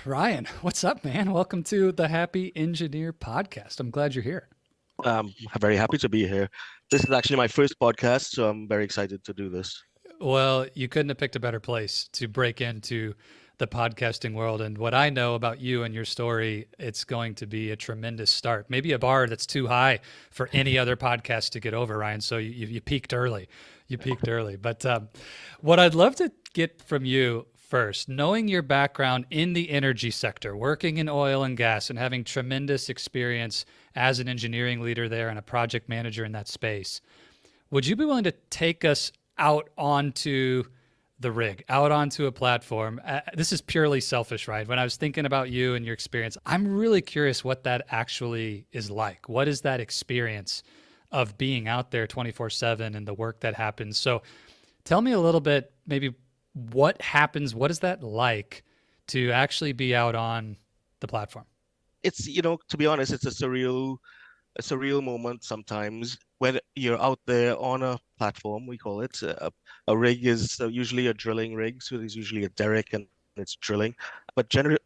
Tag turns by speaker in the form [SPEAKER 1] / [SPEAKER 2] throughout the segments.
[SPEAKER 1] Ryan, what's up, man? Welcome to the Happy Engineer podcast. I'm glad you're here.
[SPEAKER 2] I'm very happy to be here. This is actually my first podcast, so I'm very excited to do this.
[SPEAKER 1] Well, you couldn't have picked a better place to break into the podcasting world. And what I know about you and your story, it's going to be a tremendous start. Maybe a bar that's too high for any other podcast to get over, Ryan. So you peaked early. You peaked early. But what I'd love to get from you first, knowing your background in the energy sector, working in oil and gas, and having tremendous experience as an engineering leader there and a project manager in that space, would you be willing to take us out onto the rig, out onto a platform? This is purely selfish, right? When I was thinking about you and your experience, I'm really curious what that actually is like. What is that experience of being out there 24/7 and the work that happens? So tell me a little bit, maybe what happens, what is that like to actually be out on the platform?
[SPEAKER 2] To be honest, it's a surreal moment sometimes when you're out there on a platform, we call it. A rig is usually a drilling rig, so there's usually a derrick and it's drilling. But generally,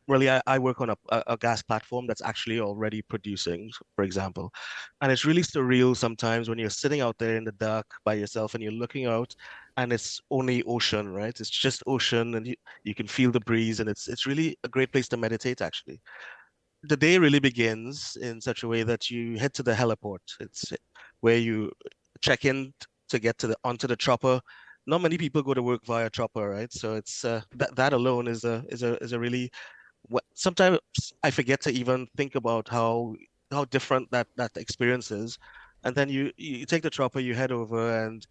[SPEAKER 2] I work on a gas platform that's actually already producing, for example. And it's really surreal sometimes when you're sitting out there in the dark by yourself and you're looking out and it's only ocean, right? It's just ocean and you can feel the breeze and it's really a great place to meditate, actually. The day really begins in such a way that you head to the heliport. It's where you check in to get to the onto the chopper. Not many people go to work via chopper, right? So it's that alone is a really sometimes I forget to even think about how different that experience is. And then you take the chopper, you head over, and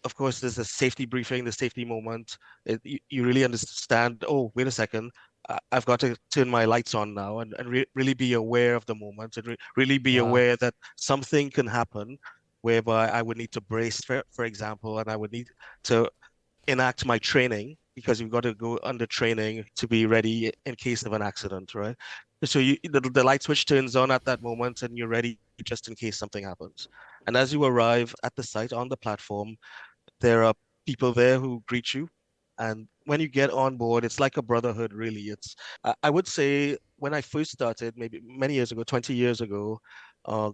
[SPEAKER 2] of course, there's a safety briefing, the safety moment. You really understand, oh, wait a second, I've got to turn my lights on now and really be aware of the moment and really be
[SPEAKER 1] Wow.
[SPEAKER 2] aware that something can happen whereby I would need to brace, for example, and I would need to enact my training because you've got to go under training to be ready in case of an accident, right? So the light switch turns on at that moment and you're ready just in case something happens. And as you arrive at the site on the platform, there are people there who greet you. And when you get on board, it's like a brotherhood, really. I would say when I first started, maybe many years ago, 20 years ago,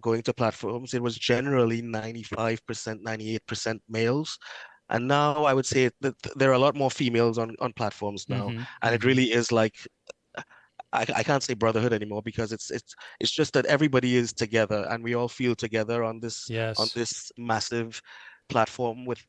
[SPEAKER 2] going to platforms, it was generally 95%, 98% males. And now I would say that there are a lot more females on platforms now.
[SPEAKER 1] Mm-hmm.
[SPEAKER 2] And it
[SPEAKER 1] Mm-hmm.
[SPEAKER 2] really is like, I can't say brotherhood anymore because it's just that everybody is together and we all feel together on
[SPEAKER 1] Yes.
[SPEAKER 2] this massive platform with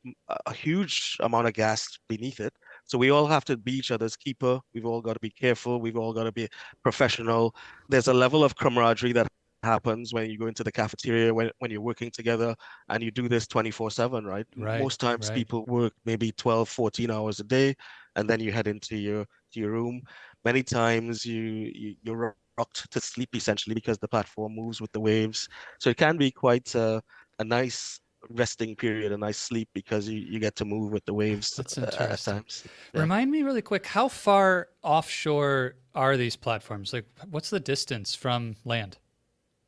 [SPEAKER 2] a huge amount of gas beneath it. So we all have to be each other's keeper. We've all got to be careful. We've all got to be professional. There's a level of camaraderie that happens when you go into the cafeteria when you're working together and you do this 24/7, right?
[SPEAKER 1] Right.
[SPEAKER 2] Most times
[SPEAKER 1] Right.
[SPEAKER 2] people work maybe 12, 14 hours a day and then you head into your room. Many times you're rocked to sleep essentially because the platform moves with the waves. So it can be quite a nice resting period, a nice sleep because you get to move with the waves
[SPEAKER 1] That's
[SPEAKER 2] at
[SPEAKER 1] interesting.
[SPEAKER 2] times. Yeah.
[SPEAKER 1] Remind me really quick, how far offshore are these platforms? Like, what's the distance from land?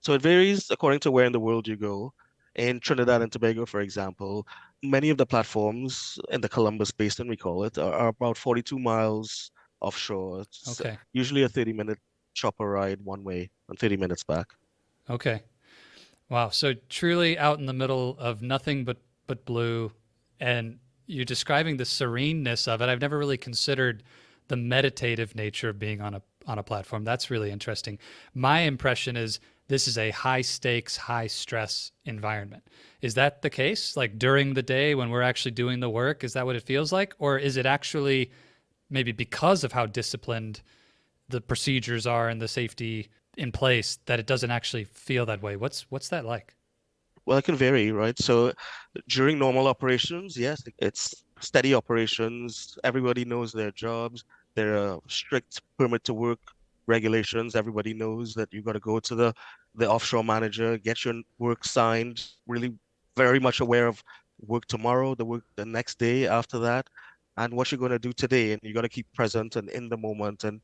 [SPEAKER 2] So it varies according to where in the world you go. In Trinidad and Tobago, for example, many of the platforms in the Columbus Basin, we call it, are about 42 miles offshore. It's
[SPEAKER 1] Okay.
[SPEAKER 2] usually a 30-minute chopper ride one way and 30 minutes back.
[SPEAKER 1] Okay. Wow. So truly out in the middle of nothing but blue, and you're describing the sereneness of it. I've never really considered the meditative nature of being on a platform. That's really interesting. My impression is this is a high stakes, high stress environment. Is that the case? Like during the day when we're actually doing the work, is that what it feels like? Or is it actually maybe because of how disciplined the procedures are and the safety in place that it doesn't actually feel that way? What's that like?
[SPEAKER 2] Well, it can vary, right? So during normal operations, yes, it's steady operations. Everybody knows their jobs. There are strict permit to work regulations. Everybody knows that you've got to go to the offshore manager, get your work signed, really very much aware of work tomorrow, the work the next day after that, and what you're going to do today. And you got to keep present and in the moment. And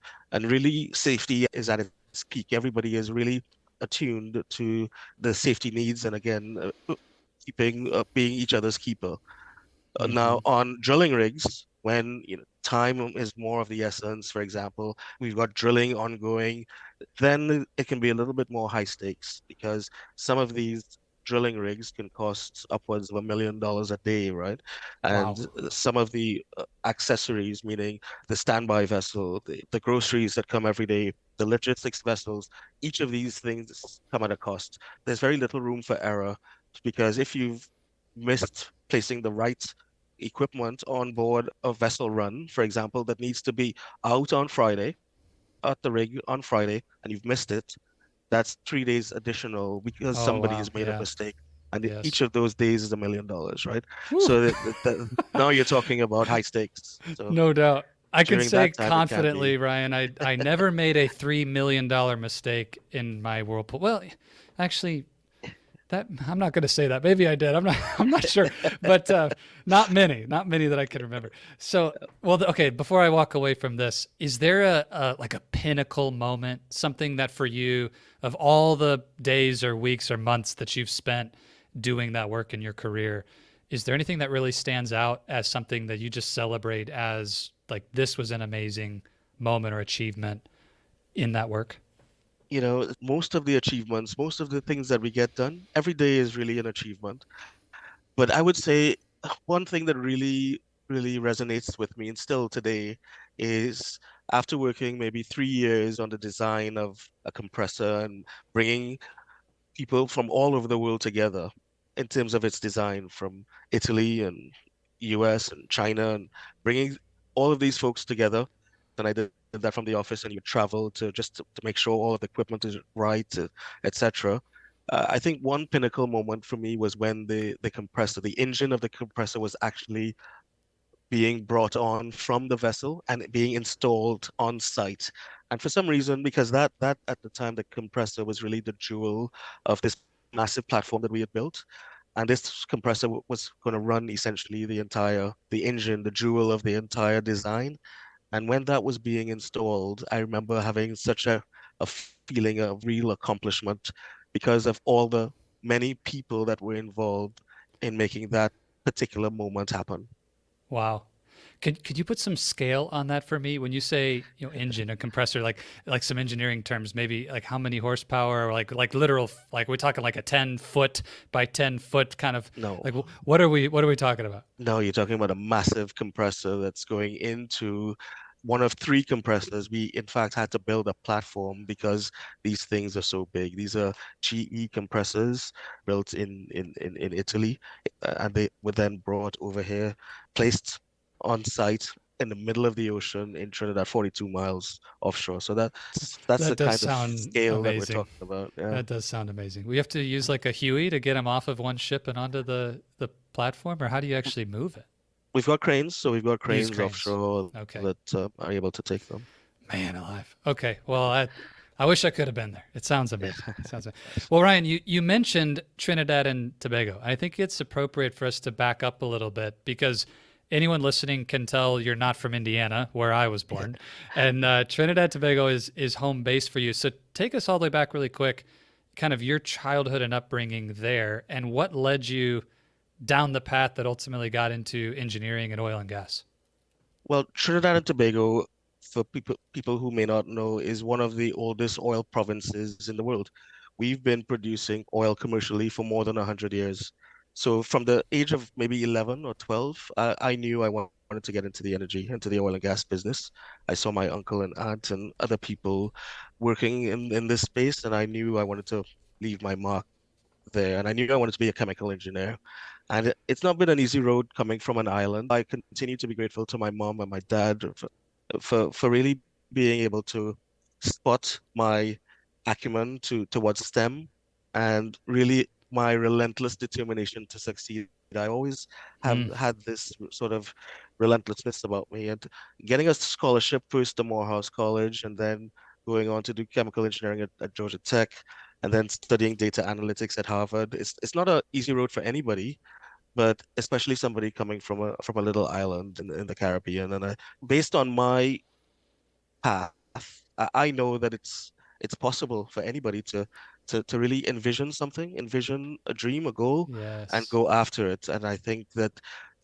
[SPEAKER 2] really safety is at its peak. Everybody is really attuned to the safety needs and again keeping being each other's keeper.
[SPEAKER 1] Mm-hmm.
[SPEAKER 2] Now on drilling rigs, when time is more of the essence, for example, we've got drilling ongoing, then it can be a little bit more high stakes because some of these drilling rigs can cost upwards of $1 million a day, right? And
[SPEAKER 1] Wow.
[SPEAKER 2] some of the accessories, meaning the standby vessel, the groceries that come every day, the logistics vessels, each of these things come at a cost. There's very little room for error because if you've missed placing the right equipment on board a vessel run, for example, that needs to be out on Friday, at the rig on Friday, and you've missed it, that's 3 days additional because
[SPEAKER 1] Oh,
[SPEAKER 2] somebody
[SPEAKER 1] wow.
[SPEAKER 2] has made a
[SPEAKER 1] Yeah.
[SPEAKER 2] mistake. And
[SPEAKER 1] Yes.
[SPEAKER 2] each of those days is $1 million, right?
[SPEAKER 1] Whew.
[SPEAKER 2] So now you're talking about high stakes. So
[SPEAKER 1] No doubt. I can
[SPEAKER 2] during
[SPEAKER 1] say
[SPEAKER 2] that time, it can
[SPEAKER 1] confidently,
[SPEAKER 2] be.
[SPEAKER 1] Ryan, I never made a $3 million mistake in my whirlpool. Well, actually, that I'm not going to say that. Maybe I did. I'm not. I'm not sure, but not many. Not many that I can remember. So, well, okay. Before I walk away from this, is there a like a pinnacle moment, something that for you, of all the days or weeks or months that you've spent doing that work in your career, is there anything that really stands out as something that you just celebrate as like this was an amazing moment or achievement in that work?
[SPEAKER 2] Most of the achievements, most of the things that we get done, every day is really an achievement. But I would say one thing that really, really resonates with me and still today is after working maybe 3 years on the design of a compressor and bringing people from all over the world together in terms of its design from Italy and US and China and bringing all of these folks together. And I did that from the office and you travel to just to make sure all of the equipment is right, etc. I think one pinnacle moment for me was when the compressor, the engine of the compressor was actually being brought on from the vessel and being installed on site. And for some reason, because that at the time the compressor was really the jewel of this massive platform that we had built, and this compressor was going to run essentially the engine, the jewel of the entire design. And when that was being installed, I remember having such a feeling of real accomplishment because of all the many people that were involved in making that particular moment happen.
[SPEAKER 1] Wow. Could you put some scale on that for me? When you say, engine, a compressor, like some engineering terms, maybe like how many horsepower, or like literal, like we're talking like a 10 foot by 10 foot kind of
[SPEAKER 2] No,
[SPEAKER 1] like what are we talking about?
[SPEAKER 2] no, you're talking about a massive compressor that's going into one of three compressors. We, in fact, had to build a platform because these things are so big. These are GE compressors built in Italy, and they were then brought over here, placed on site in the middle of the ocean in Trinidad, 42 miles offshore. So that's the
[SPEAKER 1] That does
[SPEAKER 2] kind of
[SPEAKER 1] sound
[SPEAKER 2] scale that we're
[SPEAKER 1] amazing.
[SPEAKER 2] talking about. Yeah.
[SPEAKER 1] That does sound amazing. We have to use like a Huey to get them off of one ship and onto the platform, or how do you actually move it?
[SPEAKER 2] We've got cranes, so we've got
[SPEAKER 1] Use
[SPEAKER 2] cranes
[SPEAKER 1] cranes.
[SPEAKER 2] offshore
[SPEAKER 1] Okay.
[SPEAKER 2] that are able to take them.
[SPEAKER 1] Man alive. Okay. Well, I wish I could have been there. It sounds amazing. It sounds amazing. Well, Ryan, you mentioned Trinidad and Tobago. I think it's appropriate for us to back up a little bit because anyone listening can tell you're not from Indiana, where I was born, and Trinidad Tobago is home base for you. So take us all the way back really quick, kind of your childhood and upbringing there, and what led you down the path that ultimately got into engineering and oil and gas.
[SPEAKER 2] Well, Trinidad and Tobago, for people who may not know, is one of the oldest oil provinces in the world. We've been producing oil commercially for more than 100 years. So from the age of maybe 11 or 12, I knew I wanted to get into the into the oil and gas business. I saw my uncle and aunt and other people working in this space, and I knew I wanted to leave my mark there, and I knew I wanted to be a chemical engineer. And it's not been an easy road coming from an island. I continue to be grateful to my mom and my dad for really being able to spot my acumen towards STEM and really my relentless determination to succeed. I always have
[SPEAKER 1] Mm,
[SPEAKER 2] had this sort of relentlessness about me, and getting a scholarship first to Morehouse College and then going on to do chemical engineering at Georgia Tech and then studying data analytics at Harvard. It's not an easy road for anybody, but especially somebody coming from a little island in the Caribbean. And based on my path, I know that it's possible for anybody to really envision something, envision a dream, a goal, and
[SPEAKER 1] yes.
[SPEAKER 2] go after it. And I think that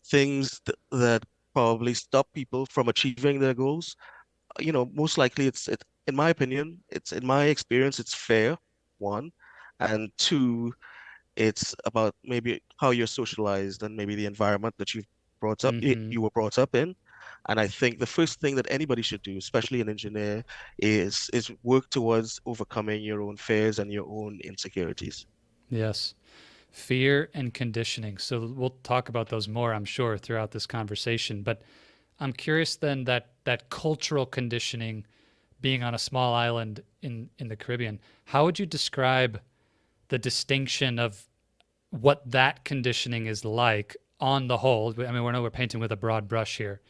[SPEAKER 2] things that probably stop people from achieving their goals. Most likely in my opinion, it's in my experience, it's fair, one, and two, it's about maybe how you're socialized and maybe the environment that
[SPEAKER 1] Hmm.
[SPEAKER 2] you were brought up in. And I think the first thing that anybody should do, especially an engineer, is work towards overcoming your own fears and your own insecurities.
[SPEAKER 1] Yes. Fear and conditioning. So we'll talk about those more, I'm sure, throughout this conversation. But I'm curious then that cultural conditioning being on a small island in the Caribbean, how would you describe the distinction of what that conditioning is like on the whole? I mean, we're painting with a broad brush here,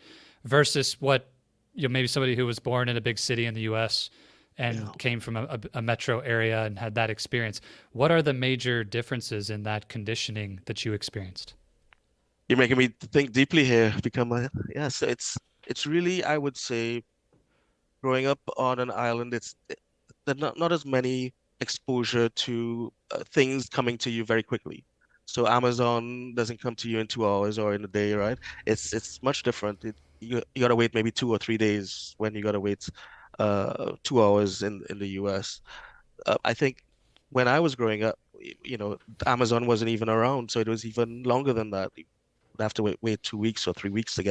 [SPEAKER 1] versus what maybe somebody who was born in a big city in the U.S.
[SPEAKER 2] Yeah.
[SPEAKER 1] and came from a metro area and had that experience. What are the major differences in that conditioning that you experienced?
[SPEAKER 2] You're making me think deeply here, yeah, so it's really, I would say, growing up on an island, there's not as many exposure to things coming to you very quickly. So Amazon doesn't come to you in 2 hours or in a day, right? It's much different. You gotta wait maybe 2 or 3 days when you gotta wait 2 hours in the US. I think when I was growing up, Amazon wasn't even around, so it was even longer than that. You'd have to wait 2 weeks or 3 weeks to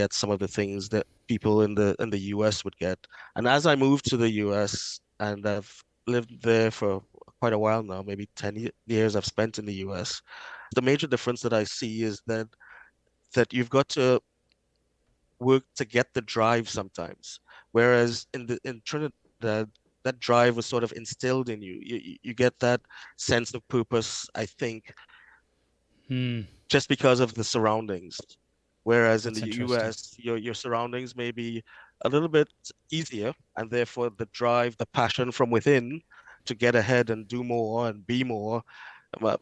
[SPEAKER 2] get some of the things that people in the US would get. And as I moved to the US, and I've lived there for quite a while now, maybe 10 years I've spent in the US, the major difference that I see is that you've got to work to get the drive sometimes. Whereas in Trinidad, that drive was sort of instilled in you. You get that sense of purpose, I think,
[SPEAKER 1] Hmm,
[SPEAKER 2] just because of the surroundings. Whereas in the
[SPEAKER 1] that's interesting.
[SPEAKER 2] US, your surroundings may be a little bit easier, and therefore the drive, the passion from within to get ahead and do more and be more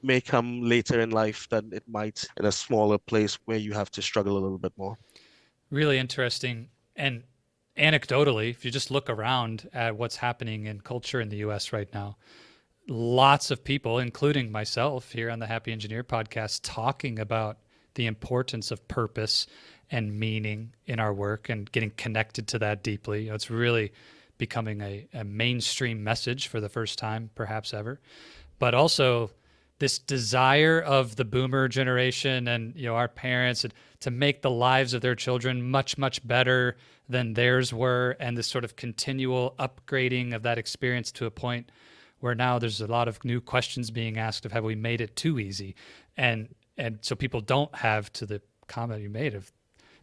[SPEAKER 2] may come later in life than it might in a smaller place where you have to struggle a little bit more.
[SPEAKER 1] Really interesting. And anecdotally, if you just look around at what's happening in culture in the US right now, lots of people, including myself here on the Happy Engineer podcast, talking about the importance of purpose and meaning in our work and getting connected to that deeply. It's really becoming a mainstream message for the first time, perhaps ever. But also this desire of the boomer generation and our parents to make the lives of their children much better than theirs were, and this sort of continual upgrading of that experience to a point where now there's a lot of new questions being asked of have we made it too easy, and so people don't have, to the comment you made, of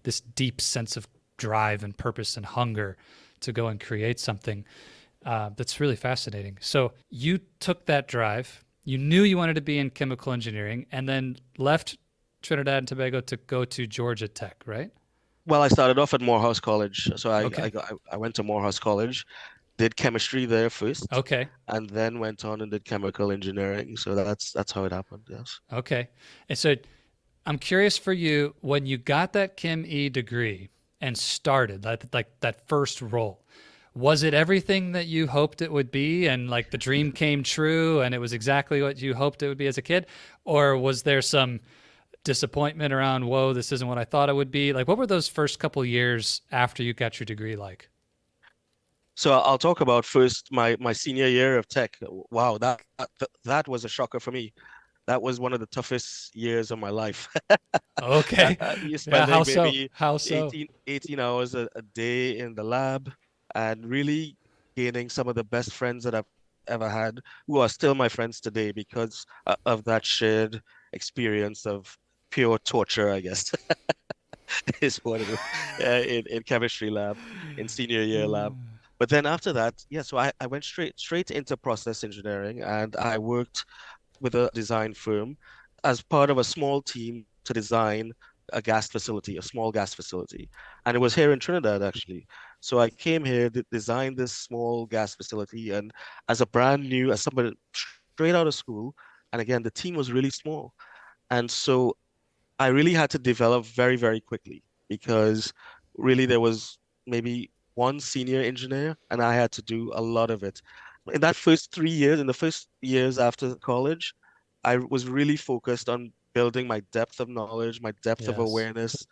[SPEAKER 1] this deep sense of drive and purpose and hunger to go and create something. That's really fascinating. So you took that drive, you knew you wanted to be in chemical engineering, and then left Trinidad and Tobago to go to Georgia Tech, right?
[SPEAKER 2] Well, I started off at Morehouse College, so
[SPEAKER 1] Okay.
[SPEAKER 2] I went to Morehouse College, did chemistry there first,
[SPEAKER 1] Okay.
[SPEAKER 2] and then went on and did chemical engineering. So that's how it happened. Yes.
[SPEAKER 1] Okay. And so I'm curious for you, when you got that Chem E degree and started like that first role, was it everything that you hoped it would be and like the dream came true and it was exactly what you hoped it would be as a kid? Or was there some disappointment around, whoa, this isn't what I thought it would be? Like, what were those first couple years after you got your degree like?
[SPEAKER 2] So I'll talk about first my senior year of tech. Wow, that was a shocker for me. That was one of the toughest years of my life.
[SPEAKER 1] Okay.
[SPEAKER 2] You're
[SPEAKER 1] Yeah, how
[SPEAKER 2] spending
[SPEAKER 1] so?
[SPEAKER 2] maybe
[SPEAKER 1] How so?
[SPEAKER 2] 18 hours a day in the lab and really gaining some of the best friends that I've ever had, who are still my friends today because of that shared experience of pure torture, I guess, is what it was in chemistry lab, in senior year lab. But then after that, yeah, so I went straight into process engineering, and I worked with a design firm as part of a small team to design a gas facility, a small gas facility. And it was here in Trinidad, actually. So I came here to design this small gas facility. And as somebody straight out of school, and again, the team was really small. And so I really had to develop very quickly because really there was maybe one senior engineer and I had to do a lot of it. In the first years after college, I was really focused on building my depth of knowledge, my depth of
[SPEAKER 1] Yes.
[SPEAKER 2] awareness.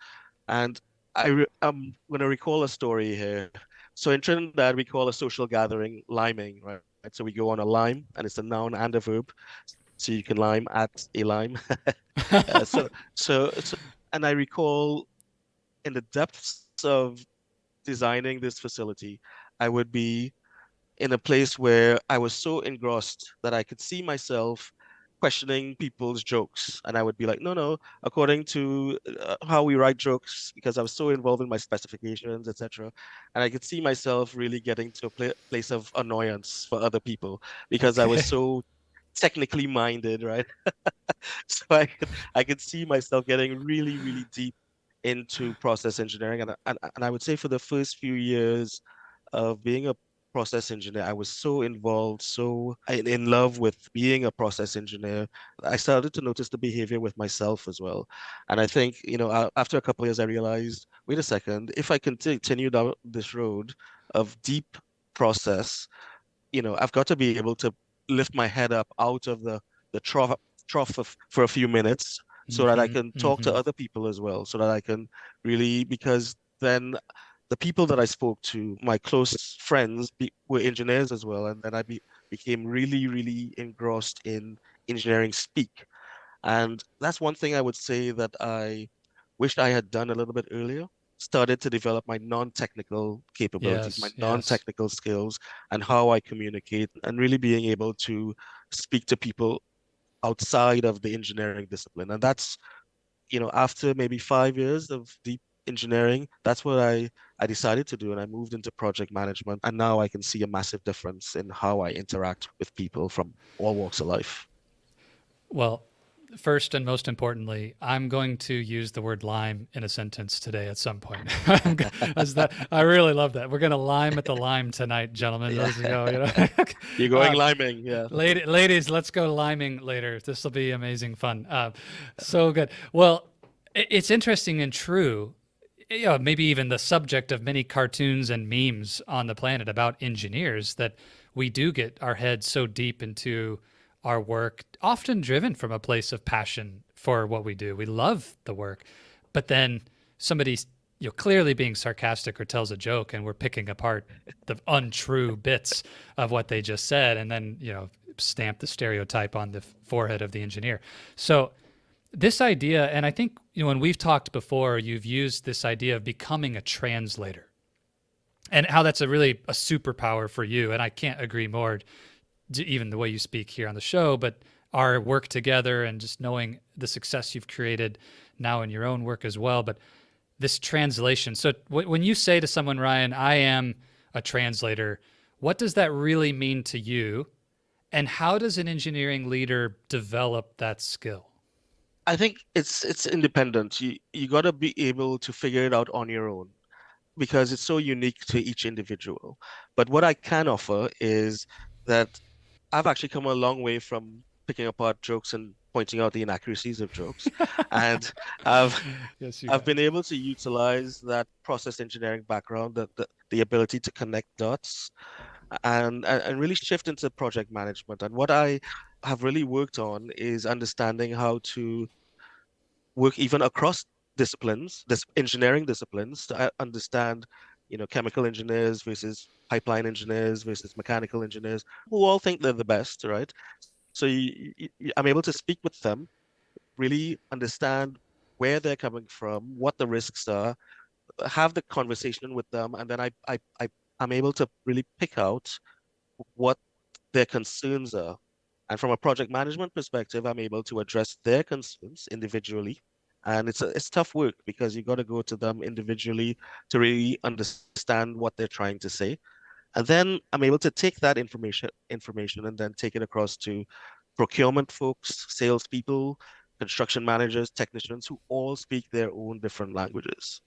[SPEAKER 2] And I'm going to recall a story here. So in Trinidad, we call a social gathering liming, right? So we go on a lime, and it's a noun and a verb. So you can lime at a lime. Uh, so, so, and I recall in the depths of designing this facility, I would be in a place where I was so engrossed that I could see myself questioning people's jokes. And I would be like, no, no, according to how we write jokes, because I was so involved in my specifications, etc. And I could see myself really getting to a place of annoyance for other people because I was
[SPEAKER 1] Okay.
[SPEAKER 2] so technically minded, right? So I could see myself getting really, really deep into process engineering. And I would say for the first few years of being a process engineer, I was so involved, so in love with being a process engineer. I started to notice the behavior with myself as well. And I think, after a couple of years, I realized, wait a second, if I continue down this road of deep process, I've got to be able to lift my head up out of the trough for a few minutes so that I
[SPEAKER 1] Mm-hmm.
[SPEAKER 2] can talk to
[SPEAKER 1] Mm-hmm.
[SPEAKER 2] other people as well, so that I can really, because then the people that I spoke to, my close friends, were engineers as well, and then became really, really engrossed in engineering speak. And that's one thing I would say that I wished I had done a little bit earlier. Started to develop my non-technical capabilities, my
[SPEAKER 1] Yes. Yes.
[SPEAKER 2] non-technical skills, and how I communicate, and really being able to speak to people outside of the engineering discipline. And that's, after maybe 5 years of deep engineering, that's what I decided to do. And I moved into project management. And now I can see a massive difference in how I interact with people from all walks of life.
[SPEAKER 1] Well, first and most importantly, I'm going to use the word lime in a sentence today at some point. I really love that. We're going to lime at the lime tonight, gentlemen.
[SPEAKER 2] Yeah.
[SPEAKER 1] Let's go. You know,
[SPEAKER 2] You're going
[SPEAKER 1] uh,
[SPEAKER 2] liming, yeah.
[SPEAKER 1] ladies, let's go liming later. This will be amazing fun. So good. Well, it's interesting and true. Maybe even the subject of many cartoons and memes on the planet about engineers that we do get our heads so deep into our work, often driven from a place of passion for what we do. We love the work, but then somebody's clearly being sarcastic or tells a joke, and we're picking apart the untrue bits of what they just said, and then stamp the stereotype on the forehead of the engineer. So this idea, and I think when we've talked before, you've used this idea of becoming a translator, and how that's a superpower for you. And I can't agree more, even the way you speak here on the show, but our work together and just knowing the success you've created now in your own work as well. But this translation. So when you say to someone, Ryan, I am a translator, what does that really mean to you? And how does an engineering leader develop that skill?
[SPEAKER 2] I think it's independent. You got to be able to figure it out on your own because it's so unique to each individual. But what I can offer is that I've actually come a long way from picking apart jokes and pointing out the inaccuracies of jokes, and I've
[SPEAKER 1] Yes, you
[SPEAKER 2] I've
[SPEAKER 1] have.
[SPEAKER 2] been able to utilize that process engineering background, the ability to connect dots, and really shift into project management. And what I have really worked on is understanding how to work even across disciplines, this engineering disciplines, to understand, chemical engineers versus pipeline engineers versus mechanical engineers, who all think they're the best, right? So I'm able to speak with them, really understand where they're coming from, what the risks are, have the conversation with them, and then I'm able to really pick out what their concerns are. And from a project management perspective, I'm able to address their concerns individually. And it's tough work because you got to go to them individually to really understand what they're trying to say. And then I'm able to take that information and then take it across to procurement folks, salespeople, construction managers, technicians who all speak their own different languages.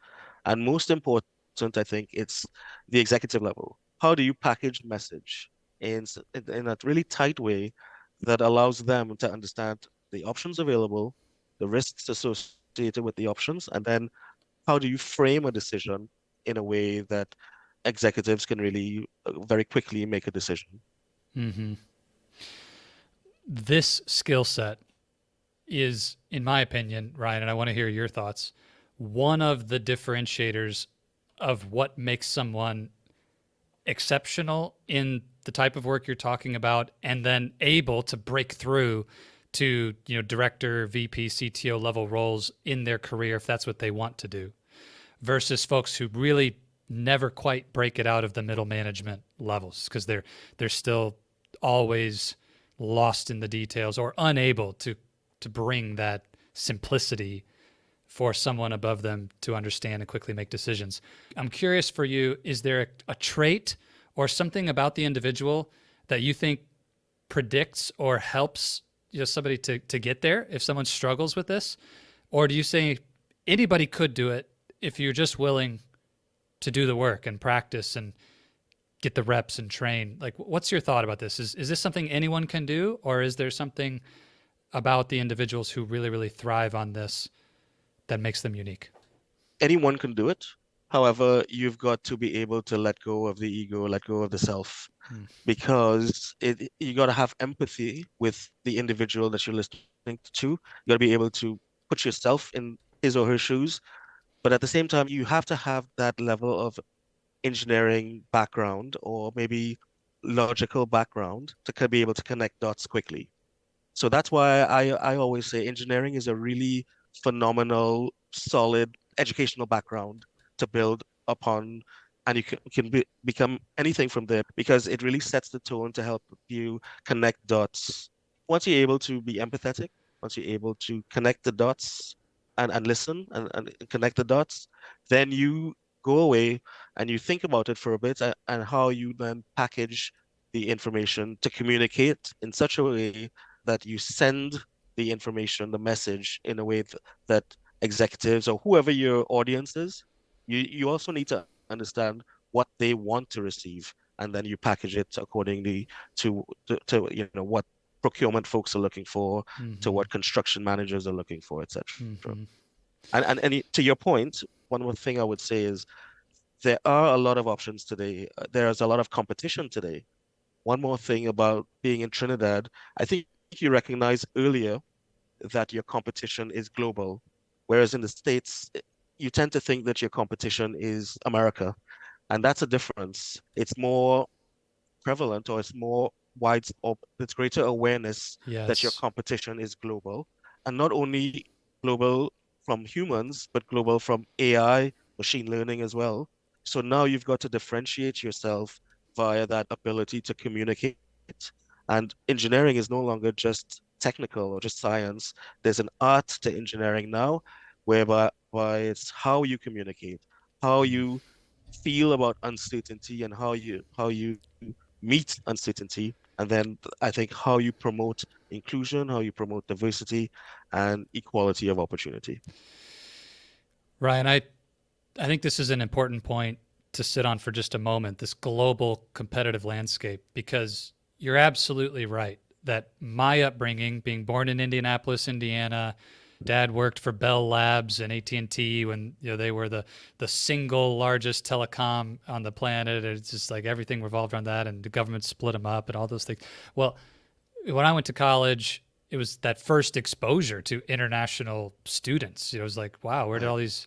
[SPEAKER 2] And most important, I think it's the executive level. How do you package message in a really tight way that allows them to understand the options available, the risks associated with the options, and then how do you frame a decision in a way that executives can really very quickly make a decision?
[SPEAKER 1] Hmm. This skill set is, in my opinion, Ryan, and I want to hear your thoughts, one of the differentiators of what makes someone exceptional in the type of work you're talking about, and then able to break through to, director, VP, CTO level roles in their career if that's what they want to do, versus folks who really never quite break it out of the middle management levels because they're still always lost in the details or unable to bring that simplicity for someone above them to understand and quickly make decisions. I'm curious for you, is there a trait or something about the individual that you think predicts or helps somebody to get there if someone struggles with this? Or do you say anybody could do it if you're just willing to do the work and practice and get the reps and train? Like, what's your thought about this? Is this something anyone can do, or is there something about the individuals who really, really thrive on this that makes them unique?
[SPEAKER 2] Anyone can do it. However, you've got to be able to let go of the ego, let go of the self, because you got to have empathy with the individual that you're listening to. You got to be able to put yourself in his or her shoes, but at the same time, you have to have that level of engineering background or maybe logical background to be able to connect dots quickly. So that's why I always say engineering is a really phenomenal, solid educational background to build upon, and become anything from there because it really sets the tone to help you connect dots. Once you're able to be empathetic, once you're able to connect the dots and listen and connect the dots, then you go away and you think about it for a bit and how you then package the information to communicate in such a way that you send the information, the message in a way that executives or whoever your audience is, you also need to understand what they want to receive, and then you package it accordingly to what procurement folks are looking for, to what construction managers are looking for, etc. To your point, one more thing I would say is there are a lot of options today. There's a lot of competition today. One more thing about being in Trinidad, I think you recognized earlier that your competition is global, whereas in the States, you tend to think that your competition is America, and that's a difference. It's more prevalent, or it's more wide, or there's greater awareness that your
[SPEAKER 1] Yes.
[SPEAKER 2] competition is global, and not only global from humans, but global from AI, machine learning as well. So now you've got to differentiate yourself via that ability to communicate. And engineering is no longer just technical or just science. There's an art to engineering now, whereby it's how you communicate, how you feel about uncertainty, and how you meet uncertainty. And then I think how you promote inclusion, how you promote diversity and equality of opportunity.
[SPEAKER 1] Ryan, I think this is an important point to sit on for just a moment, this global competitive landscape, because you're absolutely right that my upbringing, being born in Indianapolis, Indiana, dad worked for Bell Labs and AT&T when they were the single largest telecom on the planet. It's just like everything revolved around that, and the government split them up and all those things. Well, when I went to college, it was that first exposure to international students. It was like, wow, where did all these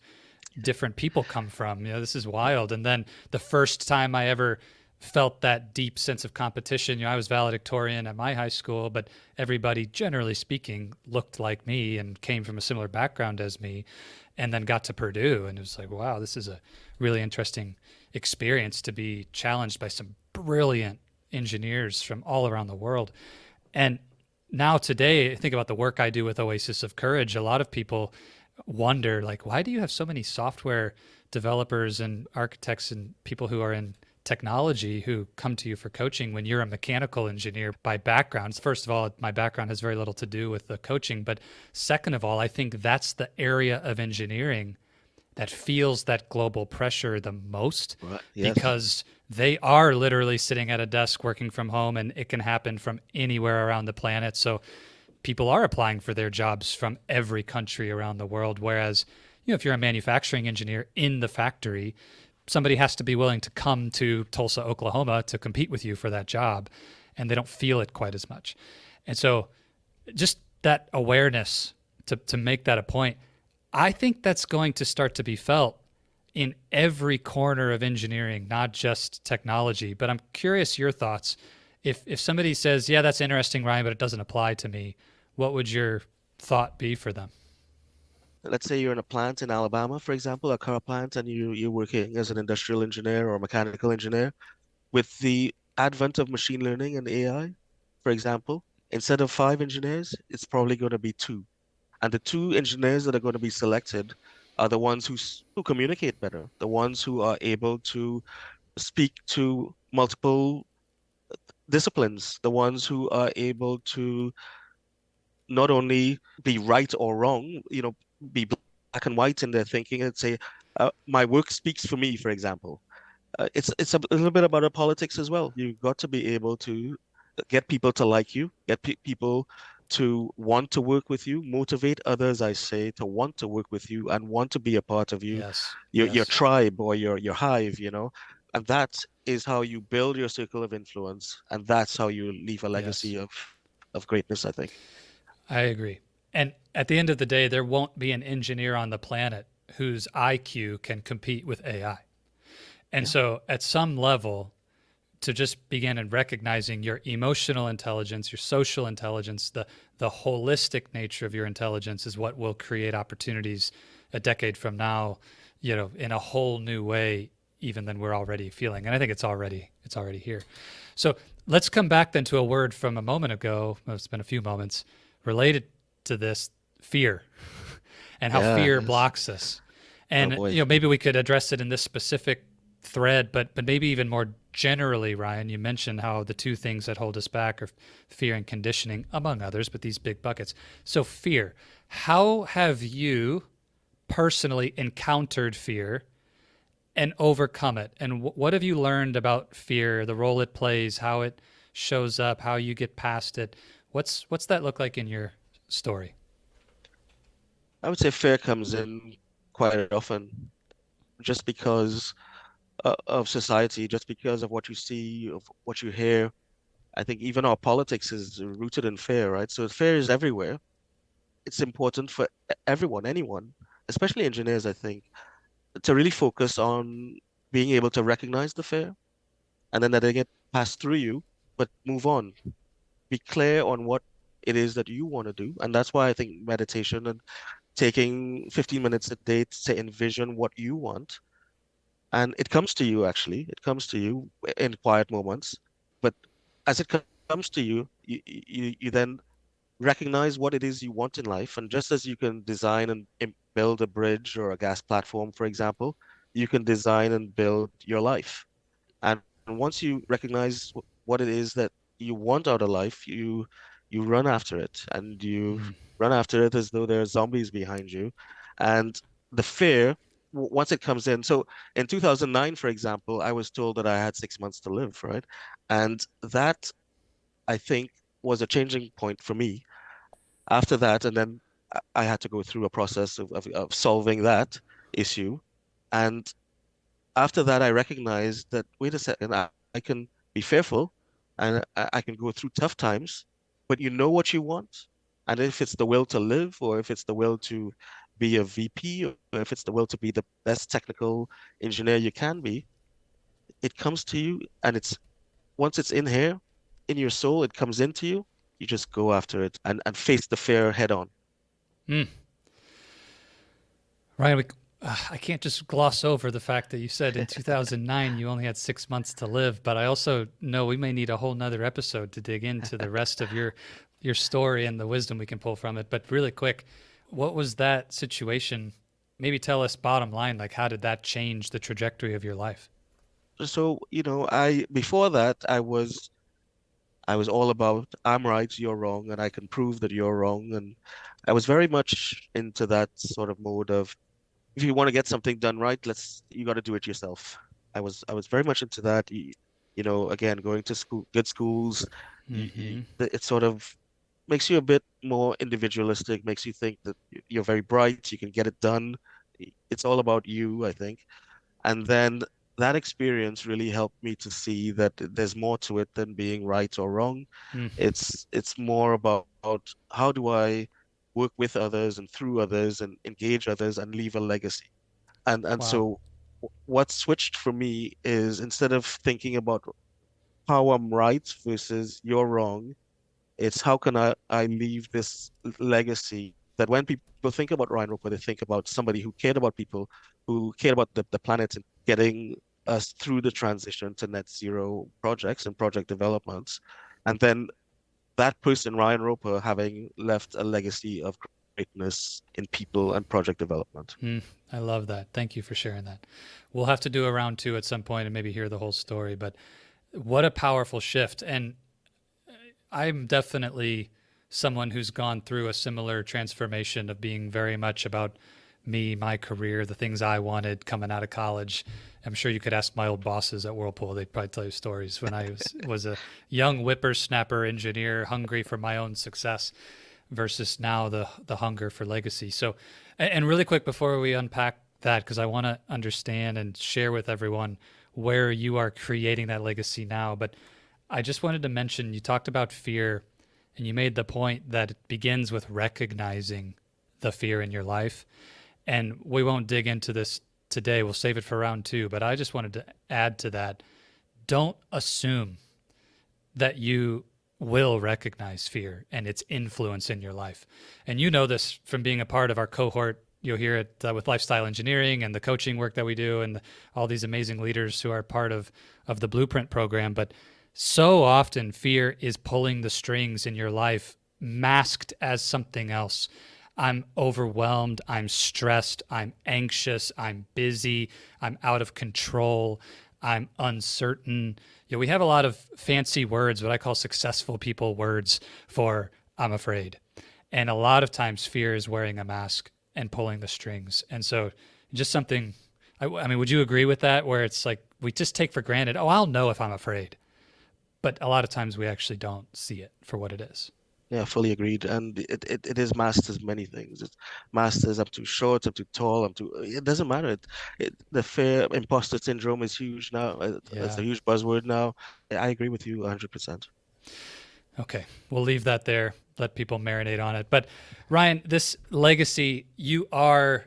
[SPEAKER 1] different people come from? This is wild. And then the first time I ever felt that deep sense of competition, I was valedictorian at my high school, but everybody, generally speaking, looked like me and came from a similar background as me, and then got to Purdue. And it was like, wow, this is a really interesting experience to be challenged by some brilliant engineers from all around the world. And now today, I think about the work I do with Oasis of Courage. A lot of people wonder, like, why do you have so many software developers and architects and people who are in technology who come to you for coaching when you're a mechanical engineer by background? First of all, my background has very little to do with the coaching. But second of all, I think that's the area of engineering that feels that global pressure the most,
[SPEAKER 2] Right. Yes.
[SPEAKER 1] because they are literally sitting at a desk working from home, and it can happen from anywhere around the planet. So people are applying for their jobs from every country around the world. Whereas, if you're a manufacturing engineer in the factory, somebody has to be willing to come to Tulsa, Oklahoma to compete with you for that job, and they don't feel it quite as much. And so just that awareness to make that a point, I think that's going to start to be felt in every corner of engineering, not just technology. But I'm curious your thoughts. If somebody says, "Yeah, that's interesting, Ryan, but it doesn't apply to me," what would your thought be for them?
[SPEAKER 2] Let's say you're in a plant in Alabama, for example, a car plant, and you're working as an industrial engineer or mechanical engineer. With the advent of machine learning and AI, for example, instead of five engineers, it's probably going to be two. And the two engineers that are going to be selected are the ones who communicate better, the ones who are able to speak to multiple disciplines, the ones who are able to not only be right or wrong, be black and white in their thinking and say, my work speaks for me, for example. It's a little bit about the politics as well. You've got to be able to get people to like you, get people to want to work with you, motivate others, I say, to want to work with you and want to be a part of
[SPEAKER 1] Yes,
[SPEAKER 2] your
[SPEAKER 1] yes,
[SPEAKER 2] tribe or your hive. And that is how you build your circle of influence, and that's how you leave a
[SPEAKER 1] yes.
[SPEAKER 2] legacy of greatness, I think.
[SPEAKER 1] I agree. And at the end of the day, there won't be an engineer on the planet whose IQ can compete with AI. And
[SPEAKER 2] Yeah.
[SPEAKER 1] so, at some level, to just begin in recognizing your emotional intelligence, your social intelligence, the holistic nature of your intelligence is what will create opportunities a decade from now, in a whole new way, even than we're already feeling. And I think it's already here. So let's come back then to a word from a moment ago. Well, it's been a few moments related to this: fear, and how
[SPEAKER 2] Yeah,
[SPEAKER 1] fear
[SPEAKER 2] yes.
[SPEAKER 1] blocks us.
[SPEAKER 2] Oh
[SPEAKER 1] And
[SPEAKER 2] boy.
[SPEAKER 1] maybe we could address it in this specific thread, but maybe even more generally, Ryan, you mentioned how the two things that hold us back are fear and conditioning, among others, but these big buckets. So fear, how have you personally encountered fear and overcome it? And what have you learned about fear, the role it plays, how it shows up, how you get past it? What's that look like in your story?
[SPEAKER 2] I would say fear comes in quite often just because of society, just because of what you see, of what you hear. I think even our politics is rooted in fear, right? So fear is everywhere. It's important for everyone, anyone, especially engineers, I think, to really focus on being able to recognize the fear and then letting it pass through you, but move on. Be clear on what it is that you want to do. And that's why I think meditation and taking 15 minutes a day to envision what you want. And it comes to you, actually. It comes to you in quiet moments. But as it comes to you, you then recognize what it is you want in life. And just as you can design and build a bridge or a gas platform, for example, you can design and build your life. And once you recognize what it is that you want out of life, you run after it, and you
[SPEAKER 1] Mm,
[SPEAKER 2] run after it as though there are zombies behind you. And the fear, once it comes in, so in 2009, for example, I was told that I had 6 months to live, right? And that, I think, was a changing point for me. After that, and then I had to go through a process of solving that issue. And after that, I recognized that, wait a second, I can be fearful and I can go through tough times, but you know what you want. And if it's the will to live, or if it's the will to be a VP, or if it's the will to be the best technical engineer you can be, it comes to you. And once it's in here, in your soul, it comes into you. You just go after it and face the fear head on.
[SPEAKER 1] mm. Ryan, I can't just gloss over the fact that you said in 2009 you only had 6 months to live, but I also know we may need a whole nother episode to dig into the rest of your story and the wisdom we can pull from it. But really quick, what was that situation? Maybe tell us bottom line, like how did that change the trajectory of your life?
[SPEAKER 2] So, I before that, I was all about I'm right, you're wrong, and I can prove that you're wrong. And I was very much into that sort of mode of, if you want to get something done right, you got to do it yourself. I was very much into that. Again, going to school, good schools,
[SPEAKER 1] Mm-hmm.
[SPEAKER 2] it sort of makes you a bit more individualistic, makes you think that you're very bright, you can get it done. It's all about you, I think. And then that experience really helped me to see that there's more to it than being right or wrong.
[SPEAKER 1] Mm,
[SPEAKER 2] It's more about how do I work with others and through others and engage others and leave a legacy. And
[SPEAKER 1] Wow.
[SPEAKER 2] so what switched for me is instead of thinking about how I'm right versus you're wrong, it's how can I leave this legacy that when people think about Ryan Roper, they think about somebody who cared about people, who cared about the planet and getting us through the transition to net zero projects and project developments. And then that person, Ryan Roper, having left a legacy of greatness in people and project development.
[SPEAKER 1] Mm, I love that. Thank you for sharing that. We'll have to do a round two at some point and maybe hear the whole story, but what a powerful shift. And I'm definitely someone who's gone through a similar transformation of being very much about me, my career, the things I wanted coming out of college. I'm sure you could ask my old bosses at Whirlpool. They'd probably tell you stories when I was a young whippersnapper engineer, hungry for my own success versus now the hunger for legacy. So, and really quick before we unpack that, because I want to understand and share with everyone where you are creating that legacy now. But I just wanted to mention you talked about fear and you made the point that it begins with recognizing the fear in your life. And we won't dig into this today. We'll save it for round two. But I just wanted to add to that. Don't assume that you will recognize fear and its influence in your life. And you know this from being a part of our cohort. You'll hear it with lifestyle engineering and the coaching work that we do and all these amazing leaders who are part of the Blueprint program. But so often fear is pulling the strings in your life masked as something else. I'm overwhelmed, I'm stressed, I'm anxious, I'm busy, I'm out of control, I'm uncertain. You know, we have a lot of fancy words, what I call successful people words for I'm afraid. And a lot of times fear is wearing a mask and pulling the strings. And so just something, I mean, would you agree with that? Where it's like we just take for granted, oh, I'll know if I'm afraid. But a lot of times we actually don't see it for what it is.
[SPEAKER 2] Yeah, fully agreed. And it is masked as many things. It's masked as I'm too short, I'm too tall, I'm too. It doesn't matter. The fear imposter syndrome is huge now. It's
[SPEAKER 1] Yeah.
[SPEAKER 2] a huge buzzword now. I agree with you 100%.
[SPEAKER 1] Okay. We'll leave that there. Let people marinate on it. But Ryan, this legacy, you are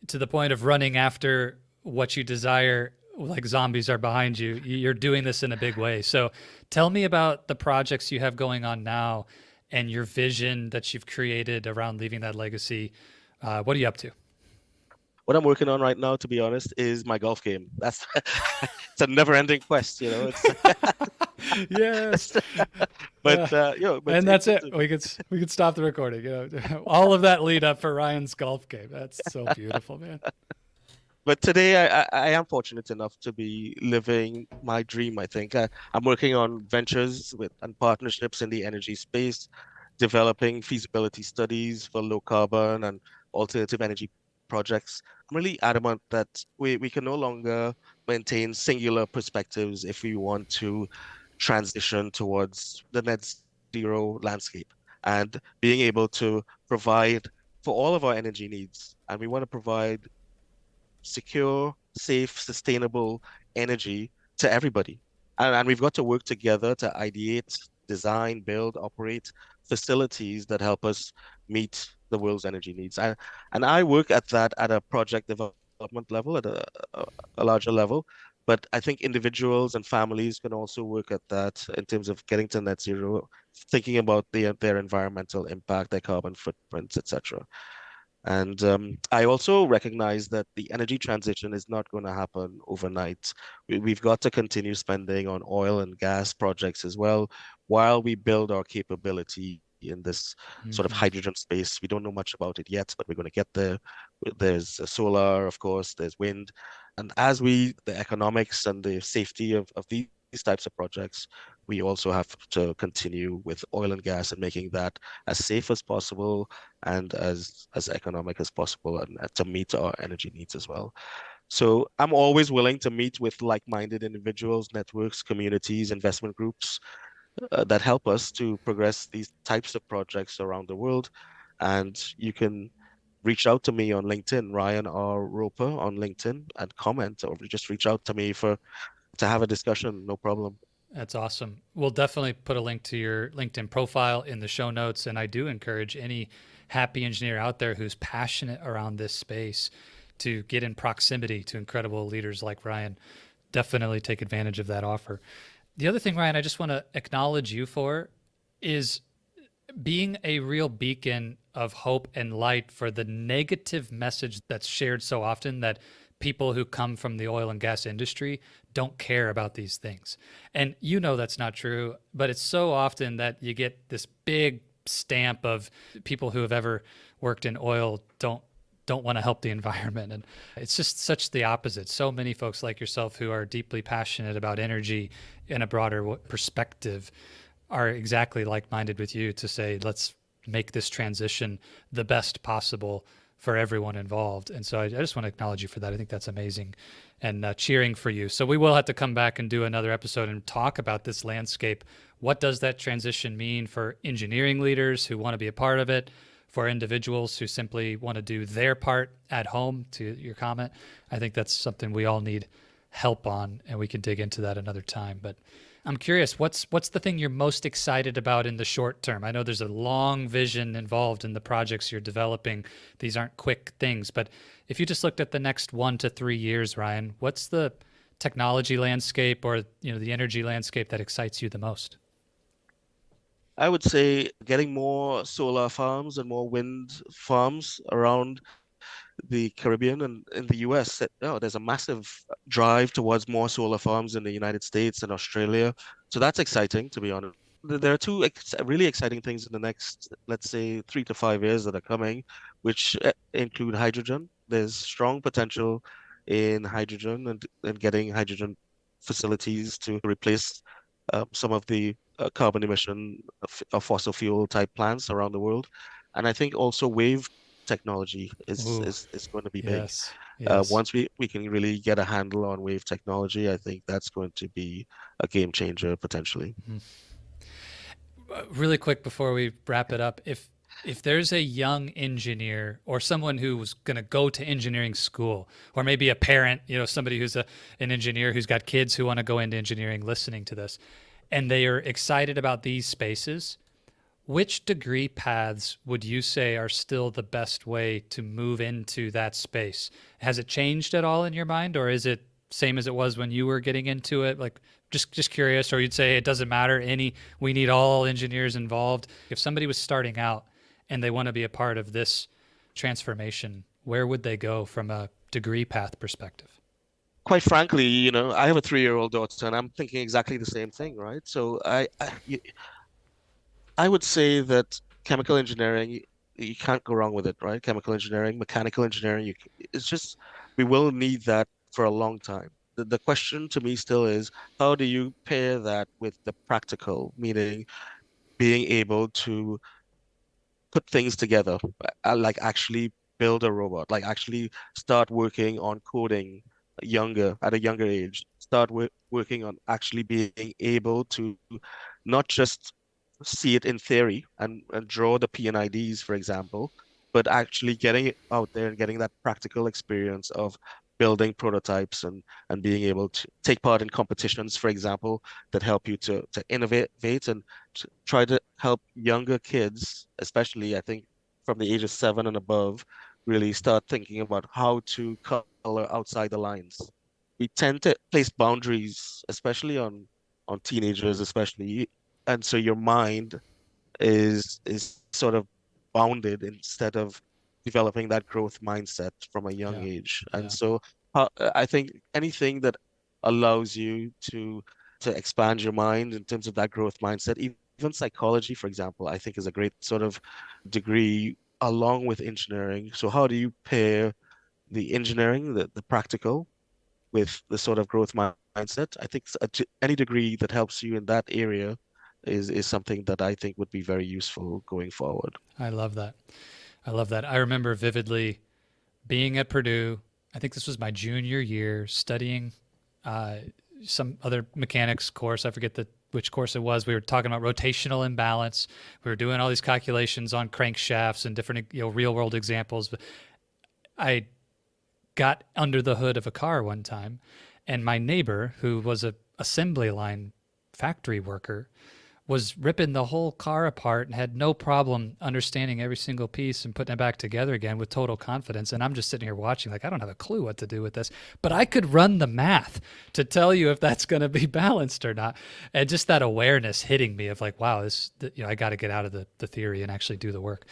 [SPEAKER 1] to the point of running after what you desire, like zombies are behind you. You're doing this in a big way. So tell me about the projects you have going on now and your vision that you've created around leaving that legacy. What are you up to?
[SPEAKER 2] What I'm working on right now, to be honest, is my golf game. That's it's a never-ending quest, you know. It's
[SPEAKER 1] Yes.
[SPEAKER 2] but but
[SPEAKER 1] And that's it. We could stop the recording. You know, all of that lead up for Ryan's golf game. That's so beautiful, man.
[SPEAKER 2] but today I am fortunate enough to be living my dream, I think. I'm working on ventures with and partnerships in the energy space, developing feasibility studies for low carbon and alternative energy projects. I'm really adamant that we can no longer maintain singular perspectives if we want to transition towards the net zero landscape and being able to provide for all of our energy needs. And we want to provide secure, safe, sustainable energy to everybody. And we've got to work together to ideate, design, build, operate facilities that help us meet the world's energy needs. And I work at that at a project development level, at a larger level. But I think individuals and families can also work at that in terms of getting to net zero, thinking about their environmental impact, their carbon footprints, etc. And I also recognize that the energy transition is not going to happen overnight. We've got to continue spending on oil and gas projects as well while we build our capability in this sort of
[SPEAKER 1] Hmm.
[SPEAKER 2] hydrogen space. We don't know much about it yet, but we're going to get there. There's solar, of course, there's wind. And as the economics and the safety of these types of projects, we also have to continue with oil and gas and making that as safe as possible and as economic as possible and to meet our energy needs as well. So I'm always willing to meet with like-minded individuals, networks, communities, investment groups that help us to progress these types of projects around the world. And you can reach out to me on LinkedIn, Ryan R. Roper on LinkedIn, and comment, or just reach out to me for to have a discussion. No problem.
[SPEAKER 1] That's awesome. We'll definitely put a link to your LinkedIn profile in the show notes. And I do encourage any happy engineer out there who's passionate around this space to get in proximity to incredible leaders like Ryan, definitely take advantage of that offer. The other thing, Ryan, I just want to acknowledge you for is being a real beacon of hope and light for the negative message that's shared so often that people who come from the oil and gas industry don't care about these things. And you know that's not true, but it's so often that you get this big stamp of people who have ever worked in oil don't want to help the environment. And it's just such the opposite. So many folks like yourself who are deeply passionate about energy in a broader perspective are exactly like-minded with you to say, let's make this transition the best possible for everyone involved. And so I just want to acknowledge you for that. I think that's amazing, and cheering for you. So we will have to come back and do another episode and talk about this landscape. What does that transition mean for engineering leaders who want to be a part of it, for individuals who simply want to do their part at home, to your comment? I think that's something we all need help on, and we can dig into that another time. But I'm curious, what's the thing you're most excited about in the short term? I know there's a long vision involved in the projects you're developing. These aren't quick things, but if you just looked at the next 1 to 3 years, Ryan, what's the technology landscape or the energy landscape that excites you the most?
[SPEAKER 2] I would say getting more solar farms and more wind farms around the Caribbean and in the US. There's a massive drive towards more solar farms in the United States and Australia. So that's exciting, to be honest. There are two really exciting things in the next, let's say, 3 to 5 years that are coming, which include hydrogen. There's strong potential in hydrogen and getting hydrogen facilities to replace some of the carbon emission of fossil fuel type plants around the world. And I think also wave technology
[SPEAKER 1] Ooh,
[SPEAKER 2] is going to be big.
[SPEAKER 1] yes, yes.
[SPEAKER 2] Once we can really get a handle on wave technology, I think that's going to be a game changer potentially.
[SPEAKER 1] Mhm. Really quick before we wrap it up, if there's a young engineer or someone who's going to go to engineering school, or maybe a parent, somebody who's an engineer who's got kids who want to go into engineering listening to this, and they are excited about these spaces, which degree paths would you say are still the best way to move into that space? Has it changed at all in your mind, or is it same as it was when you were getting into it? Like, just curious, or you'd say it doesn't matter. We need all engineers involved. If somebody was starting out and they want to be a part of this transformation, where would they go from a degree path perspective?
[SPEAKER 2] Quite frankly, I have a 3-year-old daughter, and I'm thinking exactly the same thing, right? So I would say that chemical engineering, you can't go wrong with it, right? Chemical engineering, mechanical engineering, it's just, we will need that for a long time. The question to me still is, how do you pair that with the practical, meaning being able to put things together, like actually build a robot, like actually start working on coding at a younger age, start working on actually being able to not just see it in theory and draw the P&IDs, for example, but actually getting it out there and getting that practical experience of building prototypes and being able to take part in competitions, for example, that help you to innovate and try to help younger kids, especially I think from the age of 7 and above, really start thinking about how to color outside the lines. We tend to place boundaries, especially on teenagers, especially, and so your mind is sort of bounded instead of developing that growth mindset from a young
[SPEAKER 1] Yeah,
[SPEAKER 2] age. And
[SPEAKER 1] yeah.
[SPEAKER 2] so I think anything that allows you to expand your mind in terms of that growth mindset, even psychology, for example, I think is a great sort of degree along with engineering. So how do you pair the engineering, the practical, with the sort of growth mindset? I think any degree that helps you in that area is something that I think would be very useful going forward.
[SPEAKER 1] I love that. I love that. I remember vividly being at Purdue. I think this was my junior year, studying uh, some other mechanics course. I forget which course it was. We were talking about rotational imbalance. We were doing all these calculations on crankshafts and different real world examples. But I got under the hood of a car one time, and my neighbor, who was a assembly line factory worker, was ripping the whole car apart and had no problem understanding every single piece and putting it back together again with total confidence. And I'm just sitting here watching, like, I don't have a clue what to do with this, but I could run the math to tell you if that's going to be balanced or not. And just that awareness hitting me of like, wow, I got to get out of the theory and actually do the work.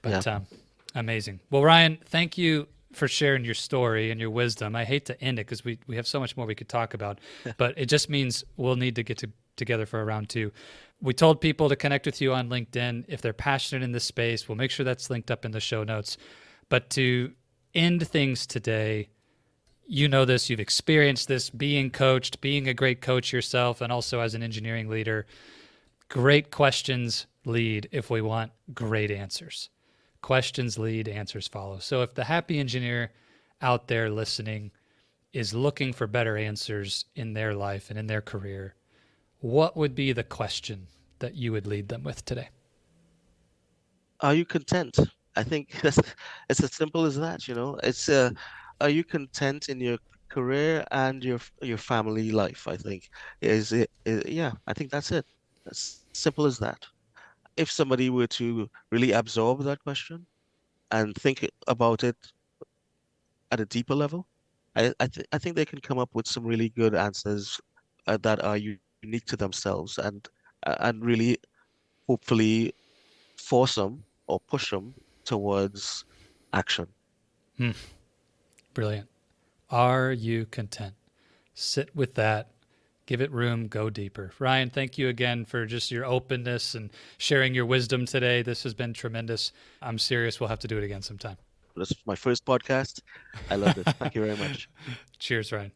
[SPEAKER 1] But
[SPEAKER 2] Yeah.
[SPEAKER 1] amazing. Well, Ryan, thank you for sharing your story and your wisdom. I hate to end it because we have so much more we could talk about, but it just means we'll need to get together for a round two. We told people to connect with you on LinkedIn. If they're passionate in this space, we'll make sure that's linked up in the show notes. But to end things today, you know this, you've experienced this, being coached, being a great coach yourself, and also as an engineering leader. Great questions lead if we want great answers. Questions lead, answers follow. So if the happy engineer out there listening is looking for better answers in their life and in their career, what would be the question that you would lead them with today?
[SPEAKER 2] Are you content? I think it's as simple as that, you know. Are you content in your career and your family life? I think yeah, I think that's it. As simple as that. If somebody were to really absorb that question and think about it at a deeper level, I think they can come up with some really good answers that are unique to themselves and really hopefully force them or push them towards action.
[SPEAKER 1] Hmm, brilliant. Are you content? Sit with that. Give it room. Go deeper. Ryan, thank you again for just your openness and sharing your wisdom today. This has been tremendous. I'm serious. We'll have to do it again sometime.
[SPEAKER 2] This is my first podcast. I loved it. Thank you very much.
[SPEAKER 1] Cheers, Ryan.